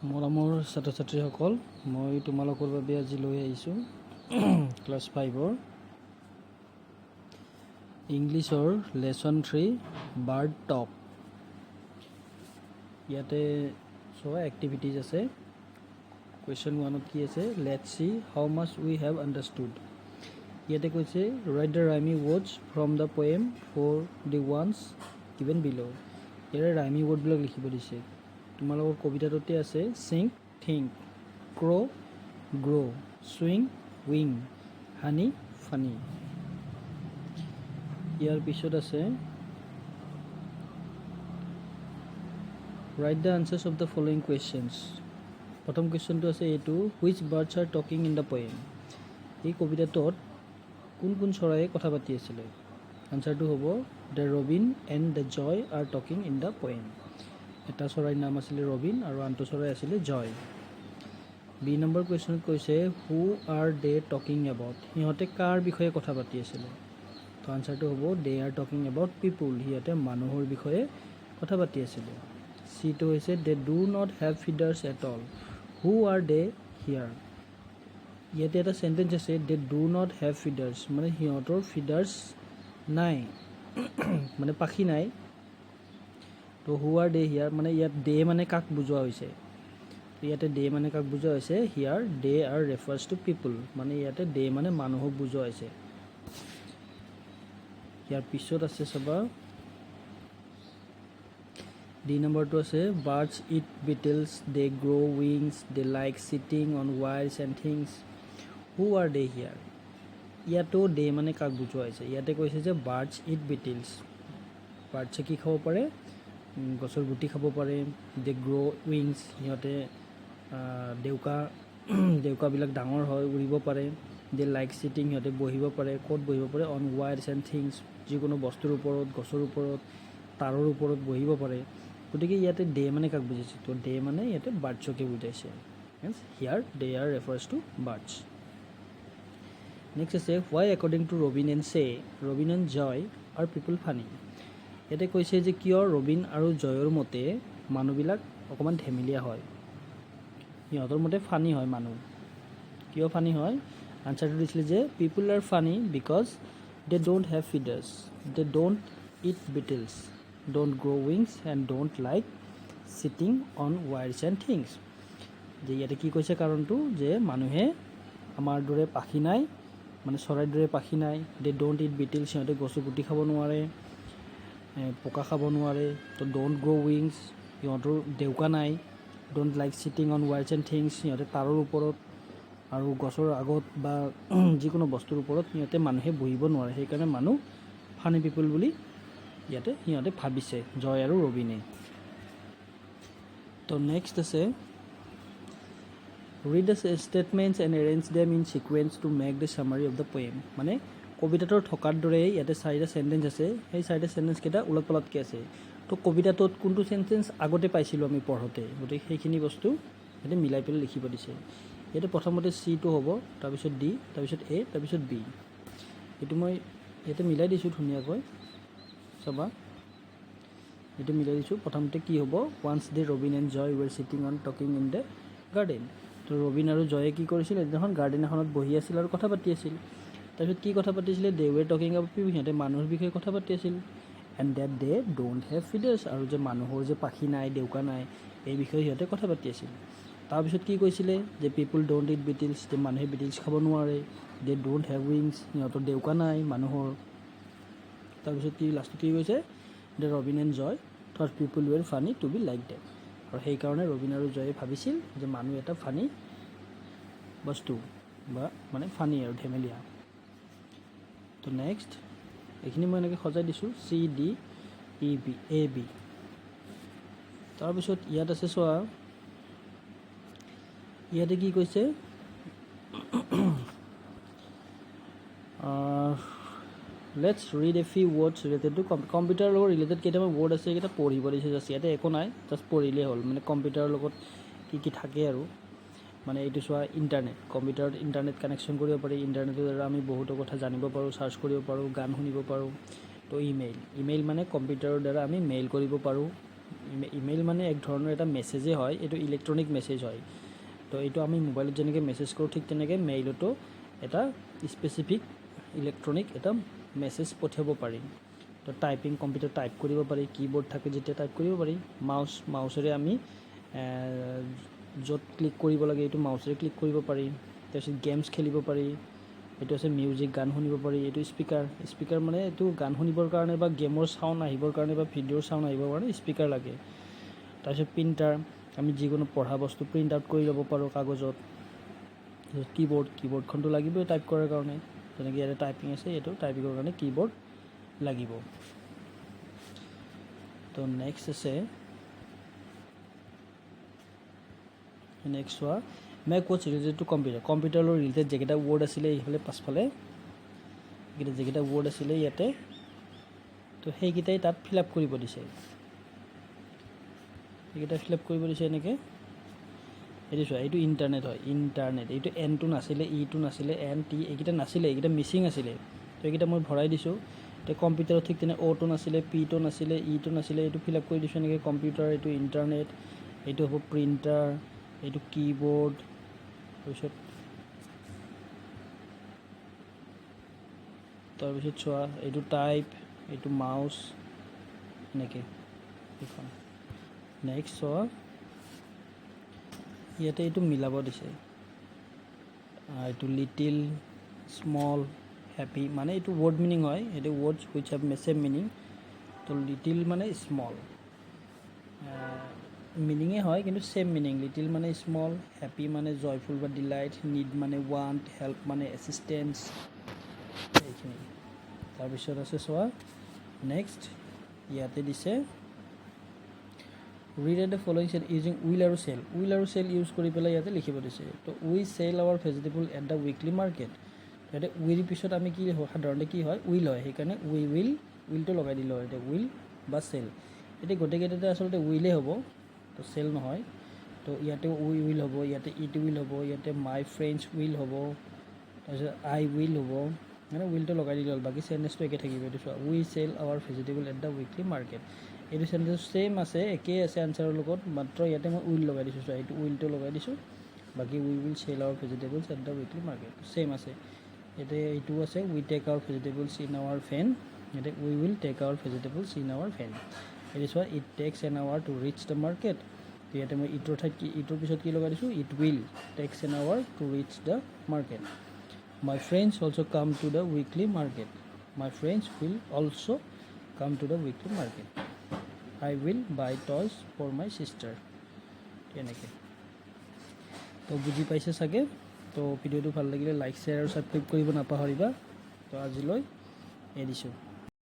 মৰমৰ ছাত্ৰ ছাত্ৰীসকল, মই তোমালোকৰ বাবে আজি লৈ আহিছোঁ ক্লাছ 5ৰ ইংলিছৰ লেচন 3 বাৰ্ড টক। ইয়াতে চোৱা এক্টিভিটিজ আছে। কুৱেশ্যন 1ত কি আছে, let's see how much we have understood. ইয়াতে কৈছে write the rhyming words from the poem for the ones given below'. ইয়াৰে ৰাইমি ৱৰ্ডবিলাক লিখিব দিছে। তোমালোকৰ কবিতাটোতে আছে sing, think, crow', grow', swing, wing, honey, funny. ইয়াৰ পিছত আছে write the answers of the following questions. প্ৰথম কুৱেশ্যনটো আছে এইটো, which birds are talking in the poem. এই কবিতাটোত কোন কোন চৰাইয়ে কথা পাতি আছিলে? আনচাৰটো হ'ব the Robin and the Jay R talking in the poem. এটা চৰাইৰ নাম আছিলে ৰবিন আৰু আনটো চৰাই আছিলে জয়। বি নম্বৰ কুৱেশ্যনত কৈছে who are they talking about. সিহঁতে কাৰ বিষয়ে কথা পাতি আছিলে? তো আনচাৰটো হ'ব they are talking about people. সিহঁতে মানুহৰ বিষয়ে কথা পাতি আছিলে। চিটো হৈছে they do not have feathers at all. Who are they here. ইয়াতে এটা চেণ্টেঞ্চ আছে they do not have feathers, মানে সিহঁতৰ ফিডাৰ্ছ নাই মানে পাখি নাই। তো হু আৰ দে হিয়াৰ মানে ইয়াত দে মানে কাক বুজোৱা হৈছে? ইয়াতে দে মানে কাক বুজোৱা হৈছে? হিয়াৰ they are refers to people, মানে ইয়াতে দে মানে মানুহক বুজোৱা হৈছে। ইয়াৰ পিছত আছে চাবা ডি নম্বৰটো আছে birds eat beetles, they grow' wings, they like sitting on wires and things. Who are they here. ইয়াতো দে মানে কাক বুজোৱা হৈছে? ইয়াতে কৈছে যে বাৰ্ডছ ইট বিটলছ, বাৰ্ডছে কি খাব পাৰে? গছৰ গুটি খাব পাৰে। দে গ্ৰ' উইংছ, সিহঁতে ডেউকাবিলাক ডাঙৰ হয়, উৰিব পাৰে। দে লাইক চিটিং, সিহঁতে বহিব পাৰে। ক'ত বহিব পাৰে? অন ৱায়াৰ্ছ এণ্ড থিংছ, যিকোনো বস্তুৰ ওপৰত, গছৰ ওপৰত, তাঁৰৰ ওপৰত বহিব পাৰে। গতিকে ইয়াতে দে মানে কাক বুজাইছে? তো দে মানে ইয়াতে বাৰ্ডছকে বুজাইছে। Here they are refers to birds. Next আছে why according to Robin and চে, Robin and Joy are people funny. ইয়াতে কৈছে যে কিয় ৰবিন আৰু জয়ৰ মতে মানুহবিলাক অকণমান ধেমেলীয়া হয়। সিহঁতৰ মতে ফানি হয় মানুহ। কিয় ফানি হয়? আনচাৰটো দিছিলে যে people are funny because they don't have feathers, they don't eat beetles, don't grow' wings and don't like sitting on wires and things. যে ইয়াতে কি কৈছে কাৰণটো? যে মানুহে আমাৰ দৰে পাখি নাই, মানে চৰাইৰ দৰে পাখি নাই। দে ডোণ্ট ইট বিটলছ, সিহঁতে গছৰ গুটি খাব নোৱাৰে, পকা খাব নোৱাৰে। তো ডোণ্ট গ্ৰ' উইংছ, সিহঁতৰ ডেউকা নাই। Don't like sitting on wires and things, সিহঁতে তাঁৰৰ ওপৰত আৰু গছৰ আগত বা যিকোনো বস্তুৰ ওপৰত সিহঁতে মানুহে বহিব নোৱাৰে। সেইকাৰণে মানুহ ফানি পিপুল বুলি ইয়াতে সিহঁতে ভাবিছে, জয় আৰু ৰবিনে। তো নেক্সট আছে read the statements and arrange them in sequence to make the summary of the poem. মানে কবিতাটোৰ থকাৰ দৰেই ইয়াতে 4টা চেণ্টেঞ্চ আছে। সেই 4টা চেণ্টেঞ্চকেইটা ওলট পালটকৈ আছে। তো কবিতাটোত কোনটো চেণ্টেঞ্চ আগতে পাইছিলোঁ আমি পঢ়োঁতে, গতিকে সেইখিনি বস্তু ইয়াতে মিলাই পেলাই লিখিব দিছে। ইয়াতে প্ৰথমতে চিটো হ'ব, তাৰপিছত ডি, তাৰপিছত এ, তাৰপিছত বি। এইটো মই ইয়াতে মিলাই দিছোঁ ধুনীয়াকৈ, চাবা এইটো মিলাই দিছোঁ। প্ৰথমতে কি হ'ব, once they Robin and Joy were sitting on talking in the garden. তো ৰবিন আৰু জয়ে কি কৰিছিল? এদিনাখন গাৰ্ডেন এখনত বহি আছিল আৰু কথা পাতি আছিল। তাৰপিছত কি কথা পাতিছিলে? দে ৱেৰ টকিং এবাউট পিপল, সিহঁতে মানুহৰ বিষয়ে কথা পাতি আছিল। And that they don't have feathers, আৰু যে মানুহৰ যে পাখি নাই, ডেউকা নাই, এই বিষয়ে সিহঁতে কথা পাতি আছিল। তাৰপিছত কি কৈছিলে? যে পিপুল ডোণ্ট ইট বিটলছ, যে মানুহে বিটলছ খাব নোৱাৰে। দে ডোণ্ট হেভ উইংছ, সিহঁতৰ ডেউকা নাই মানুহৰ। তাৰপিছত কি লাষ্টত কি কৈছে? They Robin and Joy thought people were funny to be like them. আৰু সেইকাৰণে ৰবিন আৰু জয়ে ভাবিছিল যে মানুহ এটা ফানি বস্তু, বা মানে ফানি আৰু ধেমেলীয়া। তো নেক্সট এইখিনি মই এনেকৈ সজাই দিছোঁ, C D E B A B. তাৰপিছত ইয়াত আছে চোৱা, ইয়াতে কি কৈছে? Let's read a few words related to কম্পিউটাৰৰ লগত ৰিলেটেড কেইটামান ৱৰ্ড আছে, এইকেইটা পঢ়িব দিছে জাষ্ট। ইয়াতে একো নাই, জাষ্ট পঢ়িলেই হ'ল। মানে কম্পিউটাৰৰ লগত কি কি থাকে আৰু, মানে এইটো চোৱা ইণ্টাৰনেট, কম্পিউটাৰত ইণ্টাৰনেট কানেকশ্যন কৰিব পাৰি। ইণ্টাৰনেটৰ দ্বাৰা আমি বহুতো কথা জানিব পাৰোঁ, চাৰ্চ কৰিব পাৰোঁ, গান শুনিব পাৰোঁ। তো ইমেইল মানে কম্পিউটাৰৰ দ্বাৰা আমি মেইল কৰিব পাৰোঁ, ইমেইল মানে এক ধৰণৰ এটা মেছেজেই হয়, এইটো ইলেক্ট্ৰনিক মেছেজ হয়। তো এইটো আমি মোবাইলত যেনেকৈ মেছেজ কৰোঁ ঠিক তেনেকৈ মেইলতো এটা স্পেচিফিক ইলেক্ট্ৰনিক এটা মেছেজ পঠিয়াব পাৰি। তো টাইপিং কম্পিউটাৰ টাইপ কৰিব পাৰি, কীবৰ্ড থাকে যেতিয়া টাইপ কৰিব পাৰি, মাউচেৰে আমি য'ত ক্লিক কৰিব লাগে এইটো মাউচেৰে ক্লিক কৰিব পাৰি। তাৰপিছত গেমছ খেলিব পাৰি, এইটো আছে মিউজিক, গান শুনিব পাৰি। এইটো স্পীকাৰ মানে এইটো গান শুনিবৰ কাৰণে বা গেমৰ চাউণ্ড আহিবৰ কাৰণে বা ভিডিঅ'ৰ চাউণ্ড আহিবৰ কাৰণে স্পীকাৰ লাগে। তাৰপিছত প্ৰিণ্টাৰ, আমি যিকোনো পঢ়া বস্তু প্ৰিণ্ট আউট কৰি ল'ব পাৰোঁ কাগজত। কীবৰ্ডখনটো লাগিবই টাইপ কৰাৰ কাৰণে, যেনেকৈ ইয়াতে টাইপিং আছে, এইটো টাইপিঙৰ কাৰণে কীবৰ্ড লাগিব। তো নেক্সট আছে, নেক্সট চোৱা মেক ৱাটছ ৰিলেটেড টু কম্পিউটাৰৰ লগত ৰিলেটেড যিকেইটা ৱৰ্ড আছিলে এইফালে পাছফালে যিকেইটা ৱৰ্ড আছিলে ইয়াতে, তো সেইকেইটাই তাত ফিল আপ কৰিব দিছে। এইকেইটা ফিল আপ কৰিব দিছে এনেকৈ। এইটো চোৱা, এইটো ইণ্টাৰনেট হয়, ইণ্টাৰনেট। এইটো এনটো নাছিলে, ইটো নাছিলে, এন টি এইকেইটা নাছিলে, এইকেইটা মিচিং আছিলে। তো এইকেইটা মই ভৰাই দিছোঁ। তো কম্পিউটাৰত ঠিক তেনে অ'টো নাছিলে, পিটো নাছিলে, ইটো নাছিলে, এইটো ফিল আপ কৰি দিছোঁ এনেকৈ। কম্পিউটাৰ, এইটো ইণ্টাৰনেট, এইটো হ'ব প্ৰিণ্টাৰ, এইটো কীবৰ্ড, তাৰপিছত চোৱা এইটো টাইপ, এইটো মাউচ, এনেকৈ এইখন। নেক্সট চোৱা ইয়াতে এইটো মিলাব দিছে, এইটো লিটিল, স্মল, হেপী, মানে এইটো ৱৰ্ড মিনিং হয়, এইটো words which have same meaning. তো লিটিল মানে স্মল, মিনিঙে হয় কিন্তু ছেম মিনিং। লিটিল মানে স্মল, হেপী মানে জয়ফুল বা ডিলাইট, নিড মানে ৱান্ট, হেল্প মানে এছিষ্টেঞ্চ, এইখিনি। তাৰপিছত আছে চোৱা নেক্সট ইয়াতে দিছে read at the following sell using will আৰু চেল। উইল আৰু চেল ইউজ কৰি পেলাই ইয়াতে লিখিব দিছে। তো we sell our vegetable at the weekly market. ইয়াতে উইৰ পিছত আমি কি সাধাৰণতে কি হয়, উইল হয়, সেইকাৰণে উইলটো লগাই দিলোঁ হয়। এতিয়া উইল বা চেল, এতিয়া গোটেইকেইটাতে আচলতে উইলেই হ'ব, তো চেল নহয়। তো ইয়াতে উইল হ'ব, ইয়াতে ইট উইল হ'ব, ইয়াতে মাই ফ্ৰেণ্ডছ উইল হ'ব, তাৰপিছত আই উইল হ'ব, মানে উইলটো লগাই দিলে হ'ল, বাকী চেণ্টেন্সটো একে থাকিব। এইটো চোৱা, we sell our vegetable at the weekly market. এইটো চেণ্টেন্স ছেইম আছে, একেই আছে আনচাৰৰ লগত, মাত্ৰ ইয়াতে মই উইল লগাই দিছোঁ। চোৱা, এইটো উইলটো লগাই দিছোঁ, বাকী we will sell our vegetables at the weekly market same আছে। ইয়াতে এইটো আছে we take our vegetables in our van, ইয়াতে we will take our vegetables in our van. এইটো চোৱা, it takes an hour to reach the market. তো ইয়াতে মই ইটোৰ ঠাইত ইটোৰ পিছত কি লগাই দিছোঁ, it will takes an hour to reach the market. My friends also come to the weekly market. My friends will also come to the weekly market. I will buy toys for my sister. এনেকৈ। তো বুজি পাইছে চাগে। তো ভিডিঅ'টো ভাল লাগিলে like, share আৰু ছাবস্ক্ৰাইব কৰিব নাপাহৰিবা। তো আজিলৈ এৰিছোঁ।